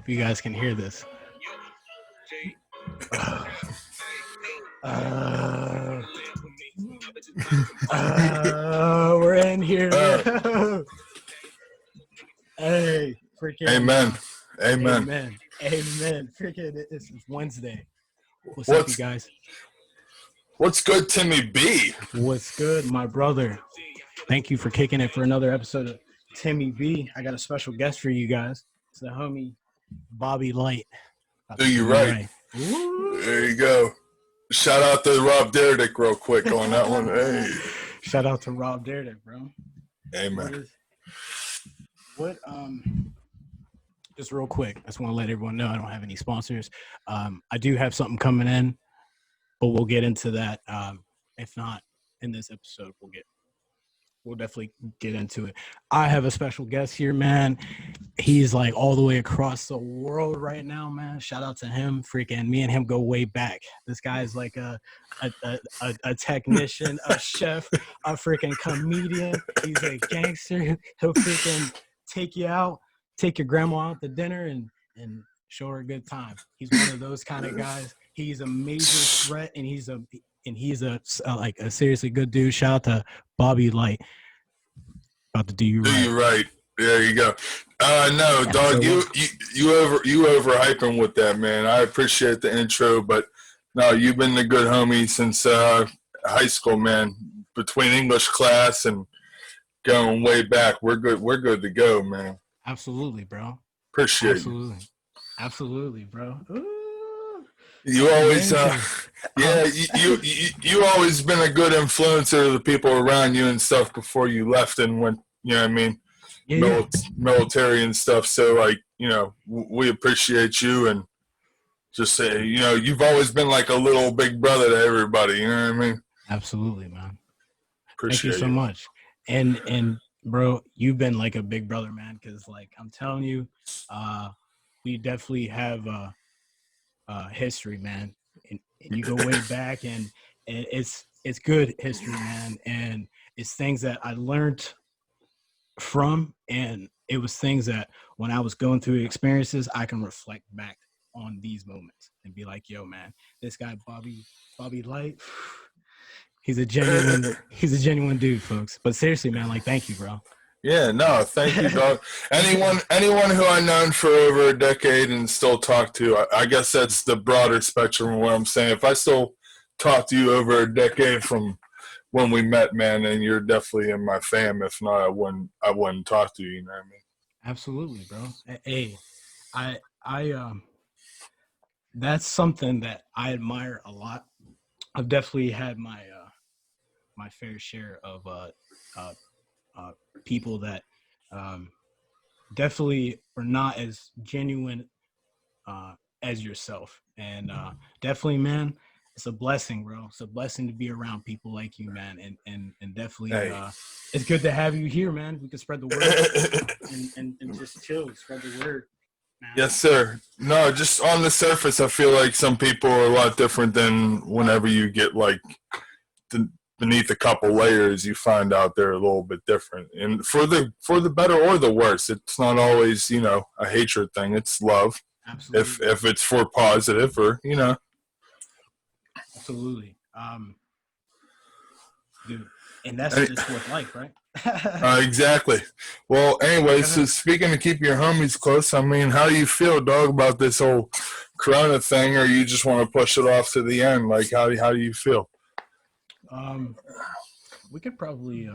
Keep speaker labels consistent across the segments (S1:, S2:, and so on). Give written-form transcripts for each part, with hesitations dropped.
S1: Hope you guys can hear this. We're in here. Hey, freaking.
S2: Amen.
S1: Amen. Freaking, it's Wednesday. What's up, you guys?
S2: What's good, Timmy B?
S1: What's good, my brother? Thank you for kicking it for another episode of Timmy B. I got a special guest for you guys. It's the homie Bobby Light.
S2: Do you right? There you go. Shout out to Rob Derdick real quick on that one. Hey.
S1: Shout out to Rob Derdick, bro.
S2: Amen.
S1: Just real quick, I just want to let everyone know I don't have any sponsors. I do have something coming in, but we'll get into that. If not in this episode, we'll definitely get into it. I have a special guest here, man. He's like all the way across the world right now, man. Shout out to him. Freaking me and him go way back. This guy is like a technician, a chef, a freaking comedian. He's a gangster. He'll freaking take you out, take your grandma out to dinner and show her a good time. He's one of those kind of guys. He's a major threat, and he's a seriously good dude. Shout out to Bobby Light. About to do you right.
S2: Do you right. There you go. No, dog, you overhyping with that, man. I appreciate the intro, but no, you've been a good homie since high school, man. Between English class and going way back, we're good to go, man.
S1: Absolutely, bro.
S2: Appreciate
S1: you. Absolutely, bro. Ooh.
S2: You always, you always been a good influencer to the people around you and stuff before you left and went, you know what I mean, military and stuff. So, like, you know, we appreciate you and just say, you know, you've always been like a little big brother to everybody. You know what I mean?
S1: Absolutely, man.
S2: Appreciate
S1: Thank you so much. And bro, you've been like a big brother, man, because, like, I'm telling you, we definitely have history, man, and you go way back, and it's good history, man, and it's things that I learned from, and it was things that when I was going through experiences, I can reflect back on these moments and be like, yo, man, this guy Bobby Light, he's a genuine dude, folks. But seriously, man, like, thank you, bro.
S2: Yeah, no, thank you, dog. Anyone who I've known for over a decade and still talk to, I guess that's the broader spectrum of what I'm saying. If I still talk to you over a decade from when we met, man, then you're definitely in my fam. If not, I wouldn't talk to you. You know what I mean?
S1: Absolutely, bro. Hey, I that's something that I admire a lot. I've definitely had my fair share of people that definitely are not as genuine as yourself, and definitely, man, it's a blessing, bro. It's a blessing to be around people like you, man, and definitely it's good to have you here, man. We can spread the word and just chill, spread the word, man.
S2: Yes, sir. No, just on the surface, I feel like some people are a lot different than whenever you get like beneath a couple layers, you find out they're a little bit different, and for the better or the worse. It's not always, you know, a hatred thing. It's love. Absolutely. If it's for positive, or, you know.
S1: Absolutely. Dude, and that's just what life, right?
S2: Exactly. Well, anyways, so speaking of keeping your homies close, I mean, how do you feel, dog, about this whole Corona thing, or you just want to push it off to the end? Like, how do you feel?
S1: We could probably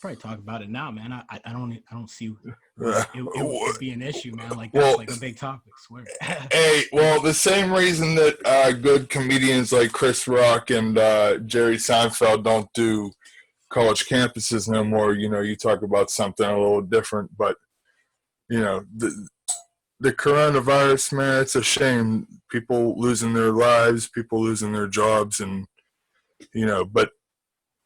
S1: talk about it now, man. I don't see it would be an issue, man. Like, that's like a big topic, I swear.
S2: Hey, well, the same reason that good comedians like Chris Rock and Jerry Seinfeld don't do college campuses no more. You know, you talk about something a little different, but, you know, the coronavirus, man, it's a shame. People losing their lives, people losing their jobs, and, you know, but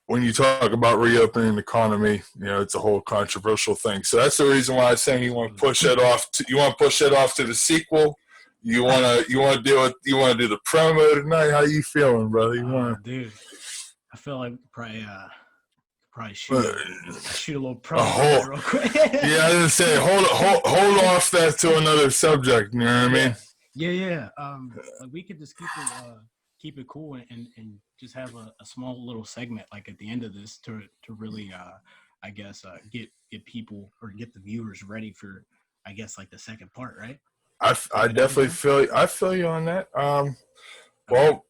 S2: when you talk about reopening the economy, you know, it's a whole controversial thing. So that's the reason why I'm saying you want to push it off. You want to push it off to the sequel. You want to do it. You want to do the promo tonight. How you feeling, brother?
S1: Dude, I feel like probably probably
S2: Uh,
S1: shoot a little
S2: a
S1: promo on
S2: whole,
S1: that real quick.
S2: yeah, I didn't say hold off that to another subject. You know what I mean?
S1: Yeah. Like we could just keep it cool and just have a small little segment like at the end of this to really I guess get people or get the viewers ready for I guess like the second part, right?
S2: I definitely feel you on that.
S1: Okay.
S2: Well,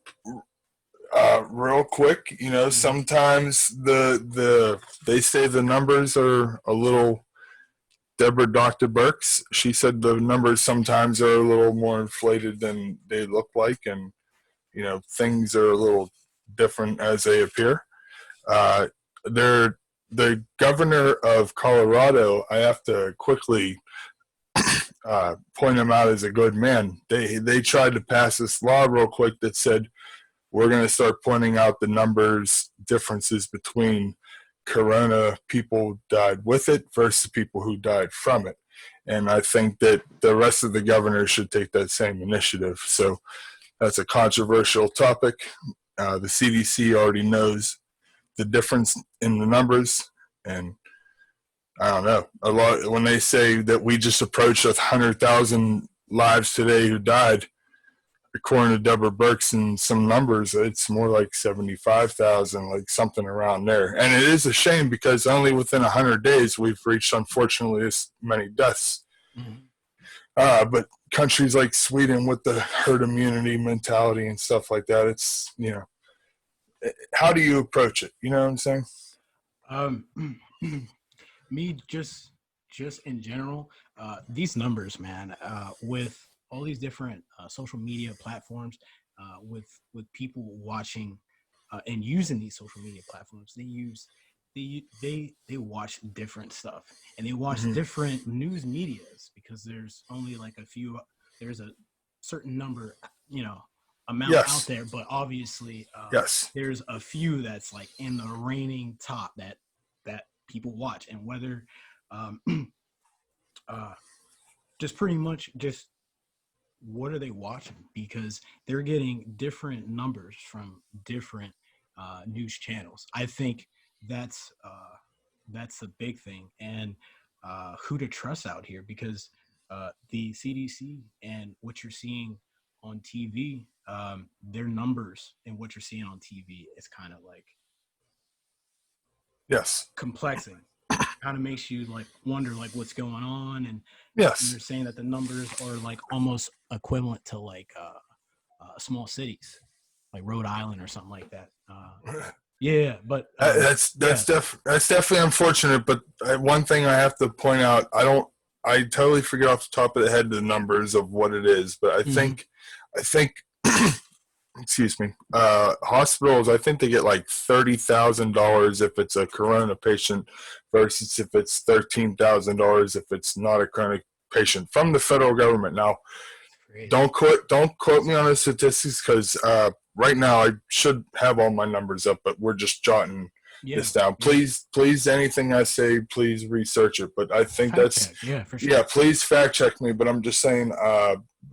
S2: real quick, you know,
S1: Mm-hmm.
S2: sometimes they say the numbers are a little. Deborah Dr. Burks, she said the numbers sometimes are a little more inflated than they look like, and you know things are a little different as they appear. Uh, they're the governor of Colorado. I have to quickly point him out as a good man. They tried to pass this law real quick that said we're going to start pointing out the numbers differences between corona people died with it versus people who died from it. And I think that the rest of the governors should take that same initiative. So that's a controversial topic. The CDC already knows the difference in the numbers, and I don't know a lot when they say that we just approached 100,000 lives today who died. According to Deborah Burks and some numbers, it's more like 75,000, like something around there. And it is a shame because only within 100 days we've reached, unfortunately, as many deaths.
S1: Mm-hmm.
S2: But countries like Sweden with the herd immunity mentality and stuff like that, it's, you know, how do you approach it? You know what I'm saying?
S1: Me just in general, these numbers, man, with all these different social media platforms, with people watching and using these social media platforms, they watch different stuff and they watch different news medias because there's only like a few. There's a certain number, you know, amount out there, but obviously, there's a few that's like in the reigning top that people watch, and whether um, just pretty much just what are they watching because they're getting different numbers from different news channels. I think that's the big thing, and who to trust out here because the CDC and what you're seeing on TV, their numbers and what you're seeing on TV is kind of like complexing. Kind of makes you like wonder like what's going on, and they're saying that the numbers are like almost equivalent to like small cities like Rhode Island or something like that. But
S2: that's definitely unfortunate. But one thing I have to point out, I totally forget off the top of the head the numbers of what it is, but I think excuse me, hospitals, I think they get like $30,000 if it's a corona patient versus if it's $13,000 if it's not a corona patient from the federal government. Now, don't quote me on the statistics because right now I should have all my numbers up, but we're just jotting this down. Please, anything I say, please research it. But I think for sure. Please fact check me. But I'm just saying,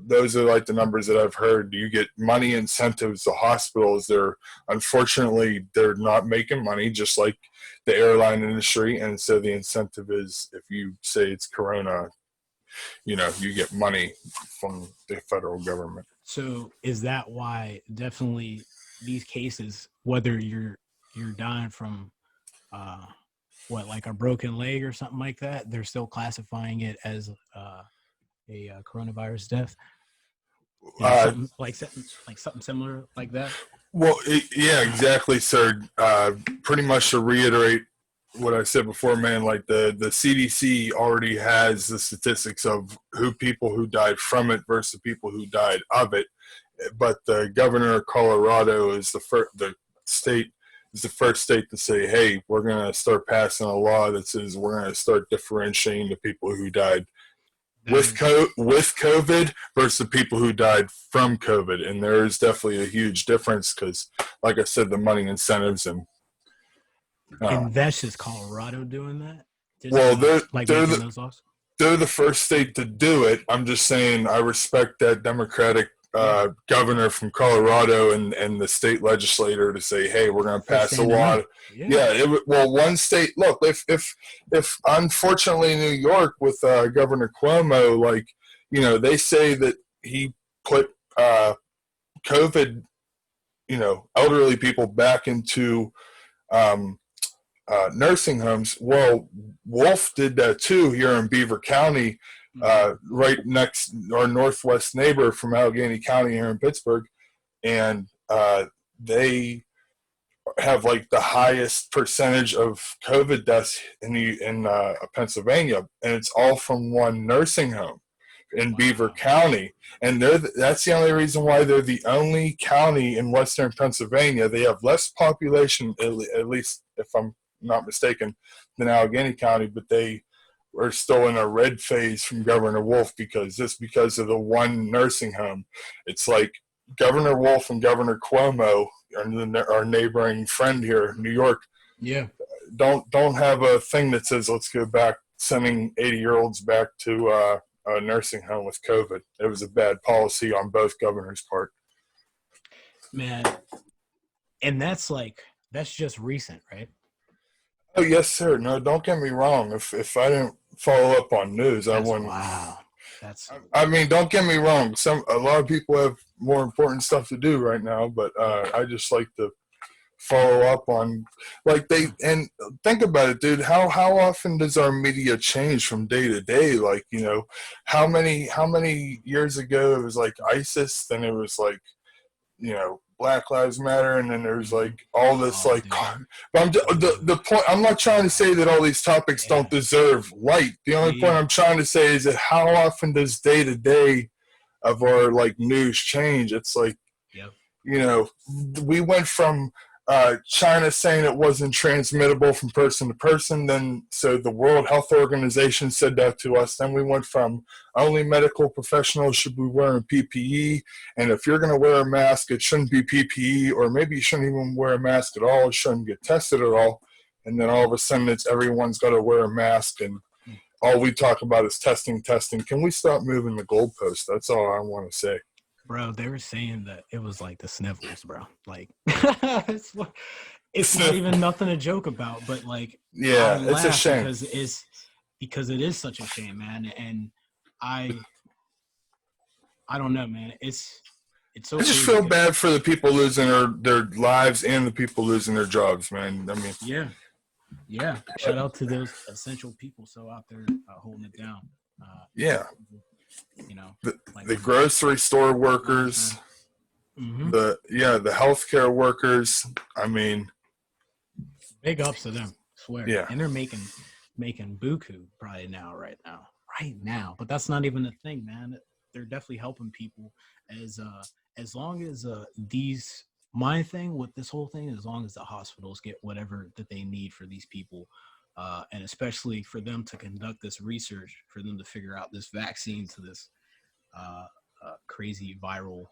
S2: those are like the numbers that I've heard. You get money incentives. The hospitals, unfortunately they're not making money, just like the airline industry. And so the incentive is if you say it's corona, you know, you get money from the federal government.
S1: So is that why definitely these cases, whether you're dying from like a broken leg or something like that, they're still classifying it as a coronavirus death? Something similar like that?
S2: Well, exactly, sir. Pretty much to reiterate what I said before, man, like the CDC already has the statistics of people who died from it versus people who died of it. But the governor of Colorado is the first state to say, hey, we're going to start passing a law that says we're going to start differentiating the people who died with COVID versus the people who died from COVID. And there is definitely a huge difference because, like I said, the money incentives and
S1: that's just Colorado doing that?
S2: They're the first state to do it. I'm just saying I respect that Democratic governor from Colorado and the state legislator to say, hey, we're going to pass a law. Well, one state, look, if unfortunately New York with Governor Cuomo, like, you know, they say that he put COVID, you know, elderly people back into nursing homes. Well, Wolf did that too here in Beaver County, right next our northwest neighbor from Allegheny County here in Pittsburgh, and they have like the highest percentage of COVID deaths in Pennsylvania, and it's all from one nursing home in Beaver County. And that's the only reason why they're the only county in Western Pennsylvania. They have less population, at least if I'm not mistaken, than Allegheny County, but they are still in a red phase from Governor Wolf because of the one nursing home. It's like Governor Wolf and Governor Cuomo, our neighboring friend here, New York, don't have a thing that says let's go back sending 80-year-olds back to a nursing home with COVID. It was a bad policy on both governors' part.
S1: Man, and that's just recent, right?
S2: Oh yes, sir. No, don't get me wrong. If I didn't follow up on news, I wouldn't.
S1: Wow.
S2: I mean, don't get me wrong. A lot of people have more important stuff to do right now, but I just like to follow up on, like, and think about it, dude. How often does our media change from day to day? Like, you know, how many years ago it was like ISIS, then it was like, you know, Black Lives Matter, and then there's like all this but the point, I'm not trying to say that all these topics don't deserve light. The only point I'm trying to say is that how often does day to day of our like news change? It's like, you know, we went from China saying it wasn't transmittable from person to person, then so the World Health Organization said that to us. Then we went from only medical professionals should be wearing PPE, and if you're going to wear a mask, it shouldn't be PPE, or maybe you shouldn't even wear a mask at all, it shouldn't get tested at all. And then all of a sudden it's everyone's got to wear a mask, and all we talk about is testing. Can we stop moving the goalposts? That's all I want to say.
S1: Bro, they were saying that it was like the sniffles, bro. Like, it's not even nothing to joke about, but like,
S2: it's a shame
S1: because it is such a shame, man. And I don't know, man. It's so.
S2: I just feel bad for the people losing their lives and the people losing their jobs, man. I mean,
S1: yeah. Shout out to those essential people so out there holding it down. You know,
S2: the grocery store workers, the healthcare workers. I mean,
S1: big ups to them, I swear.
S2: Yeah,
S1: and they're making buku probably right now. But that's not even a thing, man. They're definitely helping people as long as my thing with this whole thing, as long as the hospitals get whatever that they need for these people. And especially for them to conduct this research, for them to figure out this vaccine to this crazy viral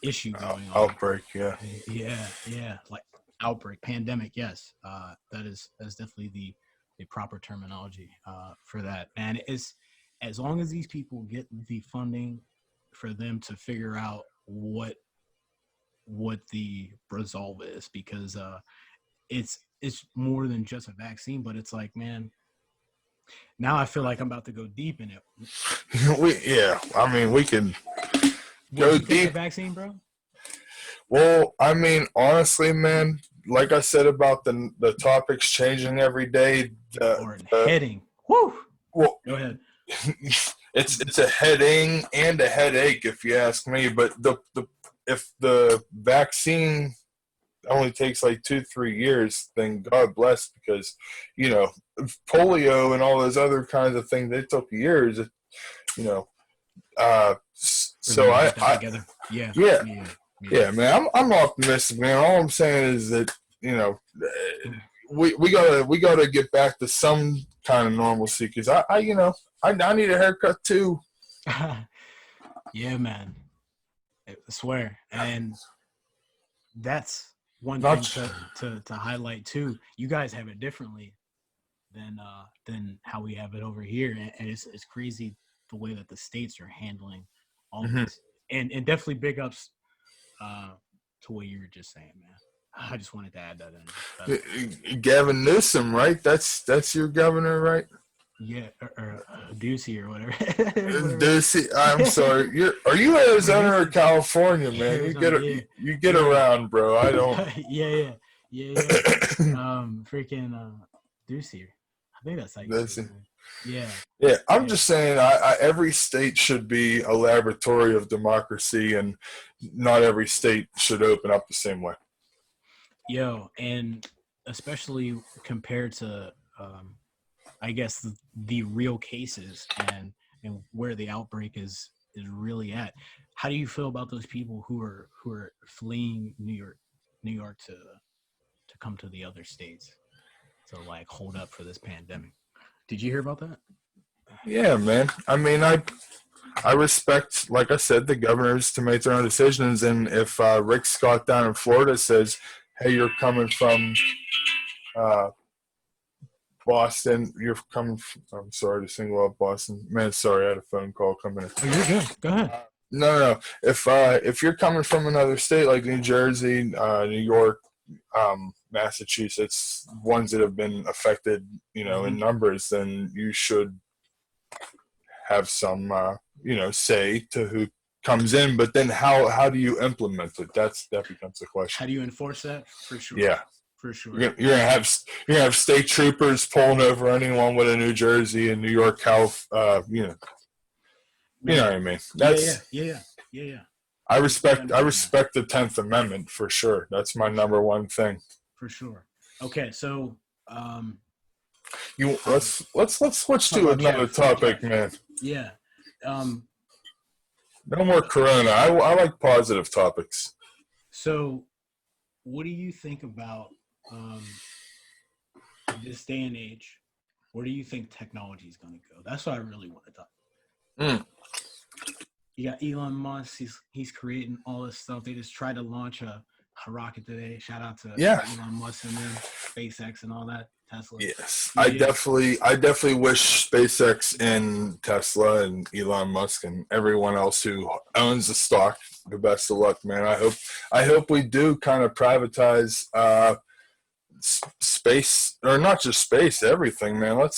S1: issue going on.
S2: Outbreak,
S1: like outbreak, pandemic. Yes, that's definitely the proper terminology for that. And it's as long as these people get the funding for them to figure out what the resolve is, because it's more than just a vaccine, but it's like, man, now I feel like I'm about to go deep in it.
S2: I mean, we can go deep.
S1: Vaccine, bro?
S2: Well, I mean, honestly, man, like I said about the topics changing every day.
S1: Heading. Woo!
S2: Well,
S1: go ahead.
S2: It's a heading and a headache, if you ask me. But if the vaccine only takes like 2-3 years, then God bless, because, you know, polio and all those other kinds of things, they took years, you know. So man, I'm optimistic, man. All I'm saying is that, you know, we gotta get back to some kind of normalcy, because I need a haircut too.
S1: Yeah, man, I swear. And that's one thing to highlight too. You guys have it differently than how we have it over here, and it's crazy the way that the states are handling always. And definitely big ups to what you were just saying, man. I just wanted to add that in.
S2: Gavin Newsom, right? That's your governor, right?
S1: Yeah, or Ducey or whatever.
S2: Ducey, I'm sorry. Are you Arizona or California, man?
S1: Arizona,
S2: you get around, bro. I don't.
S1: yeah. Freaking Ducey. I think that's like
S2: Ducey.
S1: Yeah.
S2: Yeah, I'm just saying. Every state should be a laboratory of democracy, and not every state should open up the same way.
S1: Yo, and especially compared to, I guess the real cases and where the outbreak is really at. How do you feel about those people who are fleeing New York to come to the other states to like hold up for this pandemic? Did you hear about that?
S2: Yeah, man. I mean, I respect, like I said, the governors to make their own decisions. And if Rick Scott down in Florida says, hey, you're coming from Boston, I'm sorry to single out Boston. Man, sorry, I had a phone call coming in.
S1: Oh, you're good. Go ahead.
S2: No. If you're coming from another state like New Jersey, New York, Massachusetts, ones that have been affected, in numbers, then you should have some, say to who comes in. But then how do you implement it? That becomes the question.
S1: How do you enforce that? For sure.
S2: Yeah,
S1: for sure.
S2: You're gonna have state troopers pulling over anyone with a New Jersey and New York you know what I mean. That's
S1: yeah.
S2: I respect the 10th Amendment for sure. That's my number one thing.
S1: For sure. Okay, so
S2: let's switch to another topic, man.
S1: Yeah.
S2: No more Corona. I like positive topics.
S1: So, what do you think about this day and age? Where do you think technology is going to go? That's what I really want to talk about. You got Elon Musk. He's creating all this stuff. They just tried to launch a rocket today. Shout out to Elon Musk and them, SpaceX and all that. Tesla.
S2: Yes, I definitely wish SpaceX and Tesla and Elon Musk and everyone else who owns the stock the best of luck, man. I hope we do kind of privatize space, or not just space, everything, man.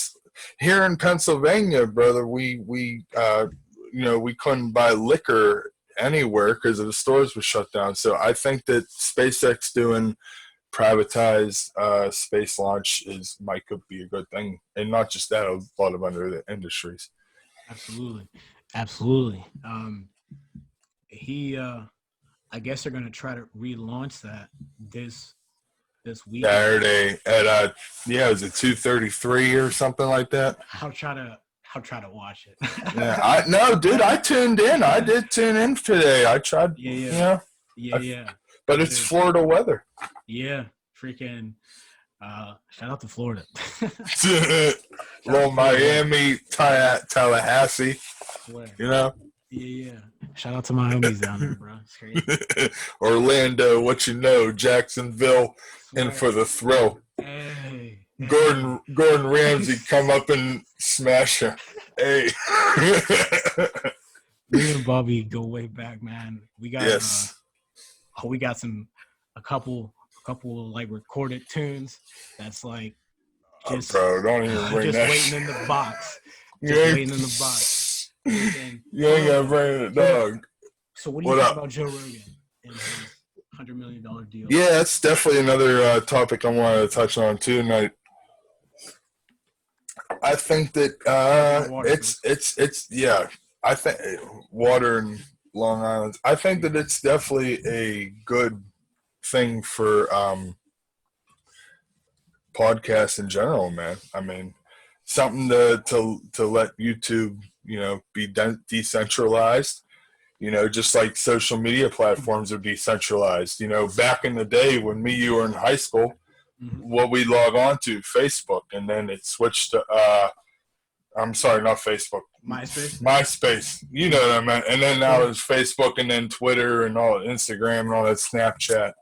S2: Here in Pennsylvania, brother, we couldn't buy liquor anywhere because the stores were shut down. So I think that SpaceX doing privatized space launch could be a good thing, and not just that, a lot of other industries.
S1: Absolutely. I guess they're gonna try to relaunch that this week.
S2: Saturday at was it 2:33 or something like that?
S1: I'll try to watch it.
S2: Yeah, I tuned in. I did tune in today. I tried.
S1: Yeah.
S2: But it's Florida weather.
S1: Yeah, freaking. Shout out to Florida.
S2: Little Miami, Tallahassee.
S1: Yeah. Shout out to my homies down there, bro. It's crazy.
S2: Orlando, Jacksonville, in for the thrill.
S1: Hey.
S2: Gordon Ramsay come up and smash her. Hey.
S1: Me and Bobby go way back, man. We got we got a couple like recorded tunes that's like just
S2: bro, don't even bring
S1: just
S2: that
S1: waiting in the box. Waiting in the box.
S2: You ain't gotta bring it, dog.
S1: So what do you think about Joe Rogan and his $100 million deal?
S2: Yeah, that's definitely another topic I wanted to touch on too tonight. I think that I think water in Long Island. I think that it's definitely a good thing for podcasts in general, man. I mean, something to let YouTube, be decentralized. Just like social media platforms are decentralized. Back in the day when you were in high school, what we log on to, Facebook, and then it switched to I'm sorry, not Facebook. MySpace. You know what I meant. And then now it's Facebook, and then Twitter, and all Instagram, and all that Snapchat.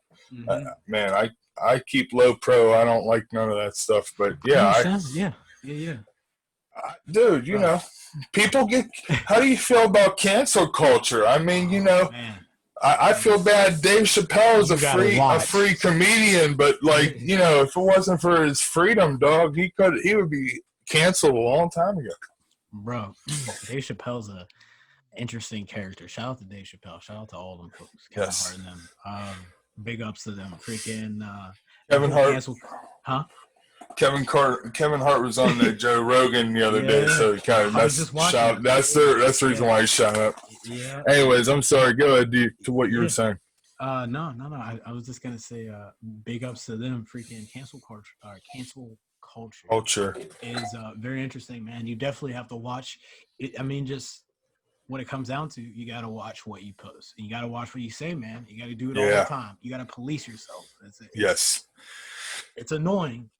S2: Man, I keep low pro. I don't like none of that stuff. But yeah, Dude, you know, people get. How do you feel about cancel culture? I mean, you know,
S1: Man,
S2: I feel bad. Dave Chappelle is
S1: You gotta watch.
S2: a free comedian, but like, you know, if it wasn't for his freedom, dog, he would be canceled a long time ago.
S1: bro. Dave Chappelle's a interesting character. Shout out to Dave Chappelle. Shout out to all them folks. Kevin
S2: Yes.
S1: Hart and them. Big ups to them. Freaking
S2: Kevin Hart.
S1: Cancel, huh?
S2: Kevin Hart was on the Joe Rogan the other day, so he kind of that's the reason why he shot up.
S1: Yeah.
S2: Anyways, I'm sorry. Go ahead to what you were saying.
S1: No. I was just gonna say, big ups to them. Freaking cancel culture is very interesting, man. You definitely have to watch it. I mean, just what it comes down to, you got to watch what you post. And you got to watch what you say, man. You got to do it all the time. You got to police yourself. That's it.
S2: Yes.
S1: It's annoying.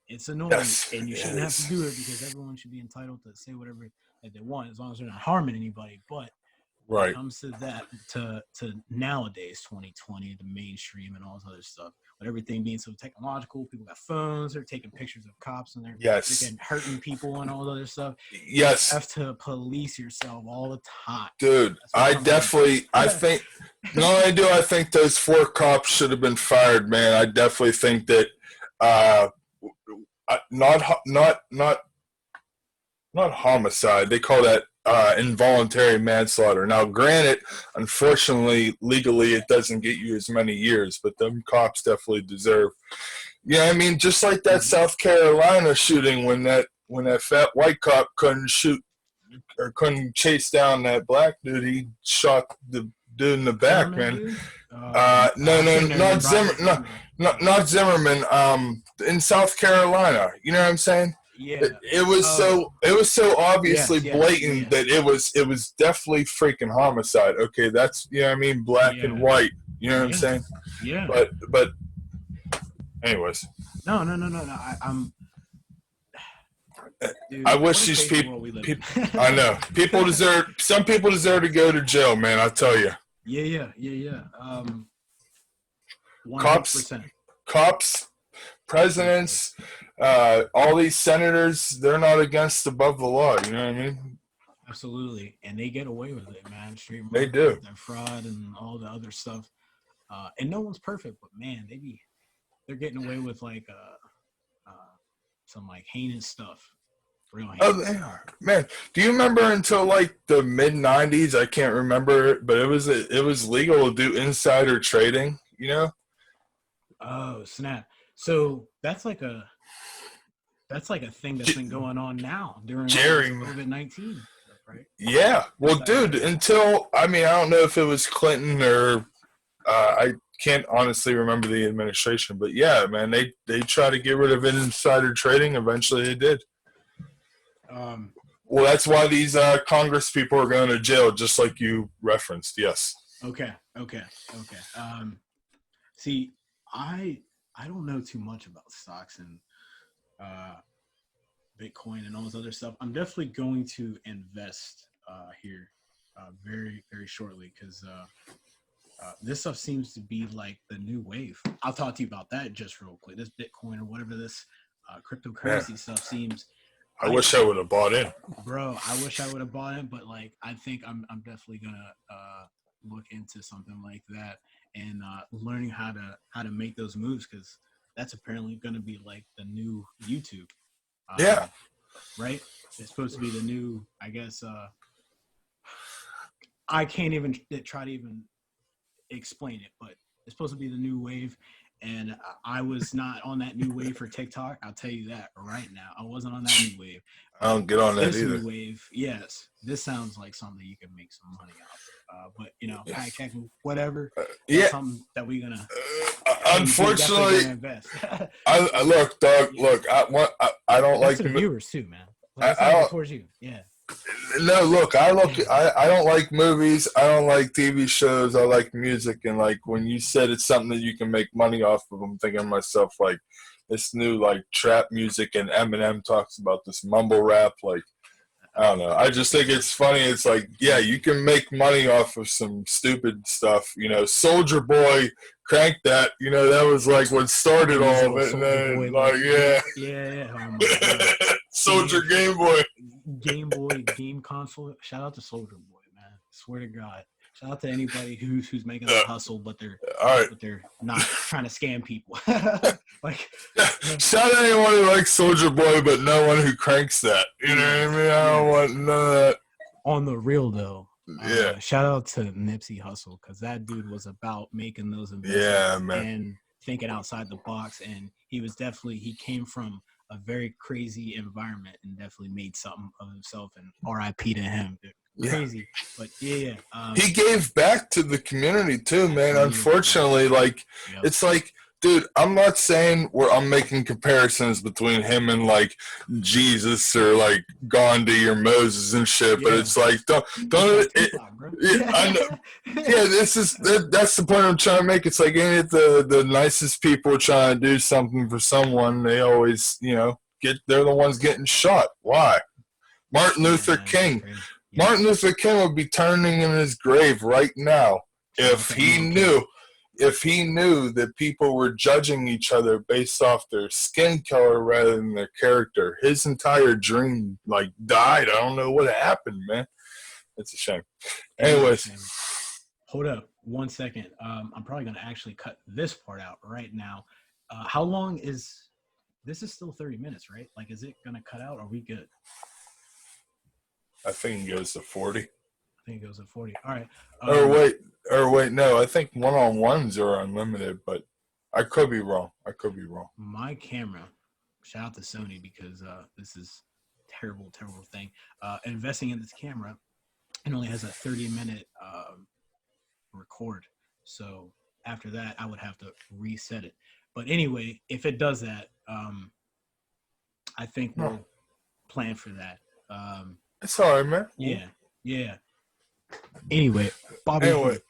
S1: It's annoying,
S2: yes,
S1: and you shouldn't have to do it because everyone should be entitled to say whatever that they want as long as they're not harming anybody. But when it comes to that, to nowadays, 2020, the mainstream and all this other stuff, with everything being so technological, people got phones, they're taking pictures of cops and they're getting hurting people and all this other stuff.
S2: Yes.
S1: You have to police yourself all the time.
S2: Dude, I think, not only do I think those 4 cops should have been fired, man, I definitely think that, not homicide. They call that involuntary manslaughter. Now, granted, unfortunately, legally, it doesn't get you as many years, but them cops definitely deserve. Yeah, I mean, just like that South Carolina shooting when that fat white cop couldn't shoot or couldn't chase down that black dude, he shot the dude in the back, man. Not Zimmerman. In South Carolina, you know what I'm saying?
S1: Yeah.
S2: It was so obviously blatant that it was definitely freaking homicide. Okay, that's, you know what I mean, black and white. You know what I'm saying?
S1: Yeah.
S2: But anyways.
S1: No. I'm. Dude,
S2: I wish these people I know. Some people deserve to go to jail, man, I tell you.
S1: Yeah. 100%.
S2: Cops, presidents, all these senators, they're not above the law, you know what I mean?
S1: Absolutely. And they get away with it, man. Street
S2: they do.
S1: And fraud and all the other stuff. And no one's perfect, but man, they're getting away with like some like heinous stuff. Real heinous.
S2: Oh, they are. Man, do you remember until like the mid 90s? I can't remember, but it was legal to do insider trading, you know?
S1: Oh, snap. So that's like a thing that's been going on now during COVID-19, right?
S2: Yeah. Well, dude, until, I mean, I don't know if it was Clinton or I can't honestly remember the administration, but yeah, man, they try to get rid of insider trading. Eventually they did. Well, that's why these Congress people are going to jail, just like you referenced. Yes.
S1: Okay. See, I don't know too much about stocks and Bitcoin and all this other stuff. I'm definitely going to invest here very, very shortly because this stuff seems to be like the new wave. I'll talk to you about that just real quick. This Bitcoin or whatever this cryptocurrency stuff seems.
S2: I wish I would have bought in.
S1: Bro, I wish I would have bought in, but like I think I'm definitely gonna look into something like that and learning how to make those moves because that's apparently gonna be like the new YouTube. Right? It's supposed to be the new, I guess. I can't even try to even explain it, but it's supposed to be the new wave. And I was not on that new wave for TikTok. I'll tell you that right now. I wasn't on that new wave.
S2: I don't get on that
S1: this
S2: either.
S1: New wave, yes. This sounds like something you can make some money off. But you know, whatever. Something that we're gonna.
S2: Unfortunately, I look, dog. Look, I don't like
S1: the viewers too, man.
S2: I don't
S1: towards you, yeah.
S2: No, look, I don't like movies. I don't like TV shows. I like music. And like when you said it's something that you can make money off of, I'm thinking to myself like this new like trap music and Eminem talks about this mumble rap. Like, I don't know. I just think it's funny. It's like, yeah, you can make money off of some stupid stuff. You know, Soldier Boy Crank That. You know, that was like what started all of it. And then, like, yeah.
S1: Yeah. Oh my god.
S2: Soldier Game Boy.
S1: Game Boy game console. Shout out to Soldier Boy, man. Swear to God. Shout out to anybody who's making a hustle, but they're not trying to scam people. Like,
S2: shout out anyone who likes Soldier Boy, but no one who cranks that. You know what I mean? I don't want none of that.
S1: On the real though,
S2: yeah.
S1: Shout out to Nipsey Hussle, because that dude was about making those investments and thinking outside the box, and he came from a very crazy environment and definitely made something of himself. And R.I.P. to him. Crazy, but yeah.
S2: He gave back to the community too, man. Unfortunately, like it's like, dude, I'm not saying I'm making comparisons between him and like Jesus or like Gandhi or Moses and shit, but it's like I know. That's the point I'm trying to make. It's like, ain't it the nicest people trying to do something for someone, they always, they're the ones getting shot. Why? Martin Luther King. Martin Luther King would be turning in his grave right now if he knew that people were judging each other based off their skin color rather than their character. His entire dream died. I don't know what happened, man. It's a shame. Anyways.
S1: Hold up 1 second. I'm probably going to actually cut this part out right now. How long is this? Is still 30 minutes, right? Like, is it going to cut out? Or are we good?
S2: I think it goes to 40.
S1: I think it goes to 40. All right.
S2: Or wait, no. I think one-on-ones are unlimited, but I could be wrong.
S1: My camera, shout out to Sony, because this is terrible thing. Investing in this camera, it only has a 30-minute record. So after that, I would have to reset it. But anyway, if it does that, I think we'll plan for that.
S2: It's all right, man.
S1: Yeah. Anyway, Bobby White,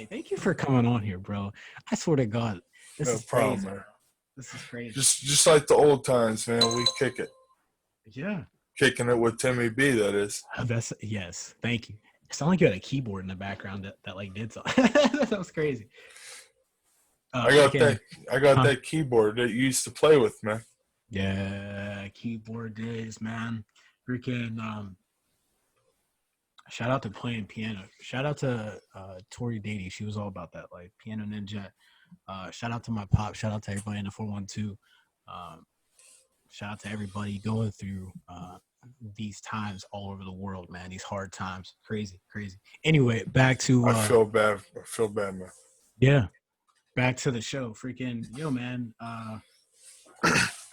S1: thank you for coming on here, bro. I swear to God, this is crazy. Man. This is crazy.
S2: Just like the old times, man. We kick it.
S1: Yeah.
S2: Kicking it with Timmy B, that is.
S1: Yes. Thank you. It sounded like you had a keyboard in the background that like did something. That was crazy.
S2: I got that keyboard that you used to play with, man.
S1: Yeah, keyboard days, man. Freaking shout out to playing piano. Shout out to Tori Dady. She was all about that, like Piano Ninja. Shout out to my pop. Shout out to everybody in the 412. Shout out to everybody going through these times all over the world, man. These hard times. Crazy. Anyway, back to
S2: I feel bad, man.
S1: Yeah. Back to the show. Freaking man.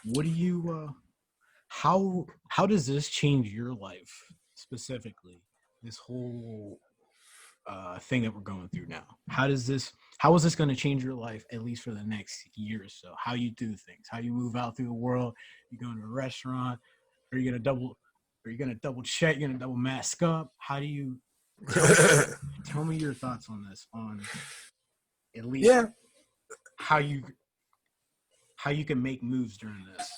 S1: What do you how does this change your life specifically? This whole thing that we're going through now. How is this going to change your life, at least for the next year or so? How you do things, how you move out through the world. You go to a restaurant, are you gonna double check, you're gonna double mask up? How do you tell me your thoughts on this, on at least how you can make moves during this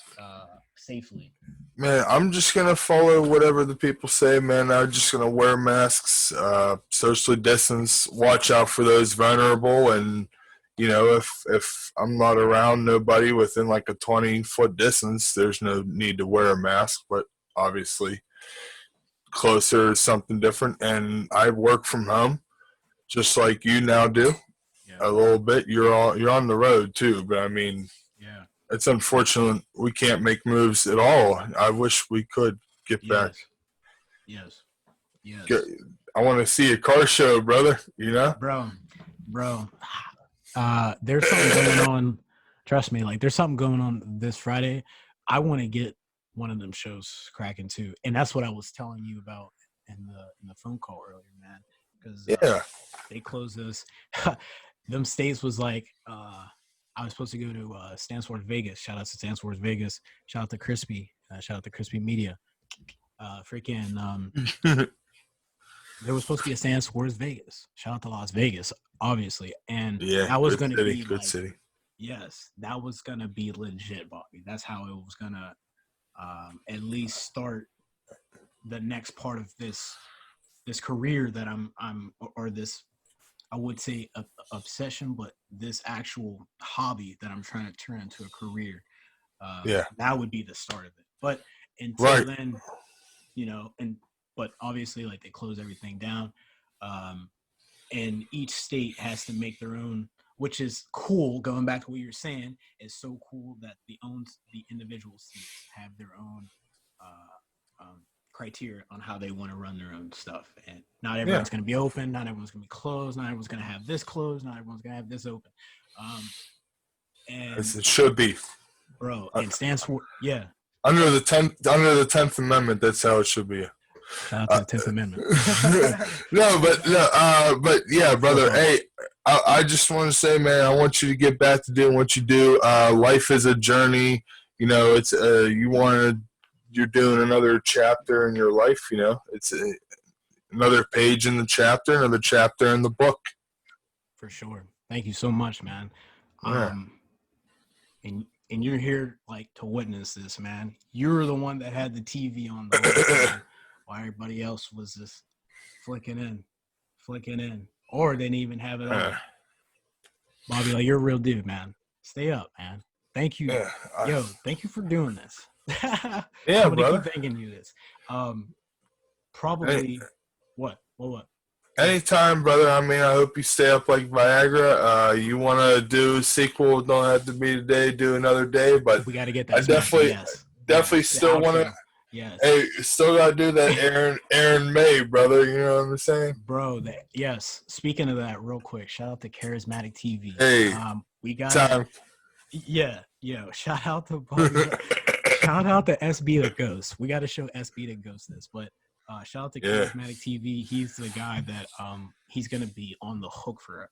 S1: safely?
S2: Man, I'm just going to follow whatever the people say, man. I'm just going to wear masks, socially distance, watch out for those vulnerable. And, if I'm not around nobody within like a 20-foot distance, there's no need to wear a mask. But obviously closer is something different. And I work from home just like you now do a little bit. You're on the road too, but I mean, it's unfortunate we can't make moves at all. I wish we could get back.
S1: Yes.
S2: I want to see a car show, brother.
S1: Bro. There's something going on. Trust me, like there's something going on this Friday. I want to get one of them shows cracking too, and that's what I was telling you about in the phone call earlier, man. Because they closed this. Them states was like. I was supposed to go to Stanford Vegas. Shout out to Stanford Vegas. Shout out to Crispy. Shout out to Crispy Media. There was supposed to be a Stanford Vegas. Shout out to Las Vegas, obviously. And that was going to be
S2: good city.
S1: Yes, that was going to be legit, Bobby. That's how it was going to at least start the next part of this career that I'm or this I would say obsession, but this actual hobby that I'm trying to turn into a career.
S2: Yeah.
S1: That would be the start of it. But until
S2: Right.
S1: then, but obviously, like, they close everything down, and each state has to make their own, which is cool. Going back to what you're saying, is so cool that the individual states have their own criteria on how they want to run their own stuff, and not everyone's going to be open, not everyone's going to be closed, not everyone's going to have this closed, not everyone's going to have this open. And
S2: As it should be,
S1: bro, it stands for
S2: under the 10th Amendment. That's how it should be.
S1: Shout out to the 10th Amendment.
S2: but yeah, brother. Hey, I just want to say, man, I want you to get back to doing what you do. Life is a journey. You know, it's you're doing another chapter in your life. You know, it's another page in the chapter, another chapter in the book.
S1: For sure. Thank you so much, man.
S2: Yeah.
S1: And you're here, like, to witness this, man. You're the one that had the TV on the whole time, while everybody else was just flicking in, or they didn't even have it on. Bobby, like, you're a real dude, man. Stay up, man. Thank you. Yo, thank you for doing this.
S2: Yeah,
S1: I'm gonna
S2: brother.
S1: keep thanking you this. Probably what?
S2: Anytime, brother. I mean, I hope you stay up like Viagra. You want to do a sequel? Don't have to be today. Do another day. But
S1: we got to get that.
S2: I definitely still want to.
S1: Yes.
S2: Hey, still got to do that Aaron May, brother. You know what I'm saying?
S1: Bro, yes. Speaking of that, real quick, shout out to Charismatic TV.
S2: Hey,
S1: we got
S2: time.
S1: Yeah. Shout out to shout out to SB the Ghost. We got to show SB the Ghost this, but shout out to Charismatic TV. He's the guy that he's gonna be on the hook for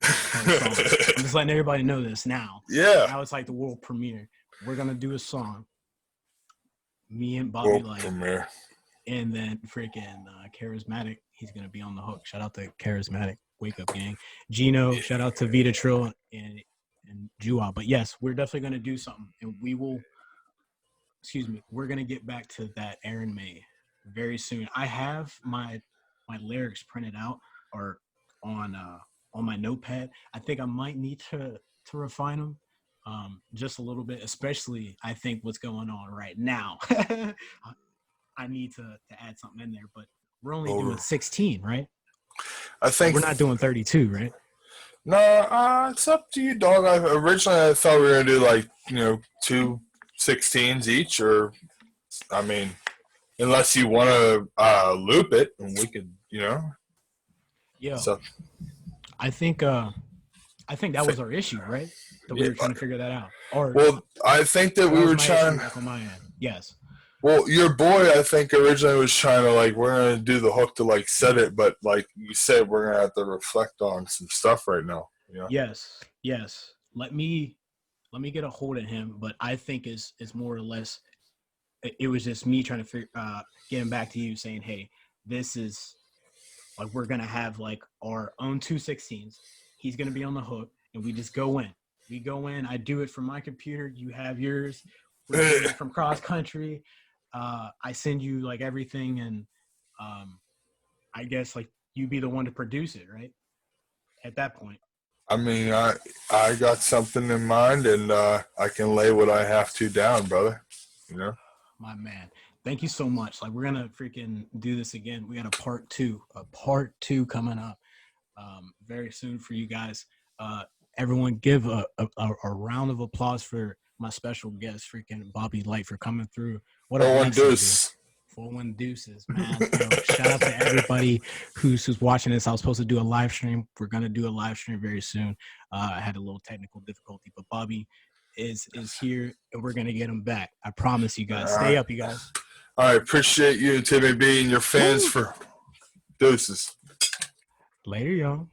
S1: songs. I'm just letting everybody know this now.
S2: Yeah.
S1: Now it's like the world premiere. We're gonna do a song. Me and Bobby
S2: World premiere.
S1: And then freaking Charismatic, he's gonna be on the hook. Shout out to Charismatic, Wake Up Gang. Gino, shout out to Vita Trill and Jua. But yes, we're definitely gonna do something, and we're gonna get back to that Aaron May very soon. I have my lyrics printed out or on my notepad. I think I might need to refine them just a little bit, especially I think what's going on right now. I need to add something in there, but we're only doing 16, right?
S2: I think
S1: we're not doing 32, right?
S2: No, it's up to you, dog. Originally I thought we were gonna do like 2 16s each, or I mean, unless you want to loop it, and we could,
S1: Yeah.
S2: So,
S1: I think that was our issue, right? That we were trying to figure that out.
S2: I think that we were trying.
S1: On my end. Yes.
S2: Well, your boy, I think, originally was trying to, we're going to do the hook to, set it, but, like you said, we're going to have to reflect on some stuff right now.
S1: Yes. Let me get a hold of him, but I think it's more or less, it was just me trying to getting back to you saying, hey, this is, we're going to have, our own 216s. He's going to be on the hook, and we just go in. We go in. I do it from my computer. You have yours. We're doing it from cross country. I send you everything, and I guess you be the one to produce it, right? At that point.
S2: I mean, I got something in mind, and I can lay what I have to down, brother.
S1: My man, thank you so much. We're gonna freaking do this again. We got a part two coming up very soon for you guys. Everyone, give a round of applause for my special guest, freaking Bobby Light, for coming through. What a
S2: 4-1 deuce.
S1: 4-1 deuces, man. Shout out to everybody who's watching this. I was supposed to do a live stream. We're gonna do a live stream very soon. I had a little technical difficulty, but Bobby is here, and we're gonna get him back. I promise you guys. Stay up, you guys.
S2: All right, appreciate you, Timmy B, and your fans for deuces.
S1: Later, y'all.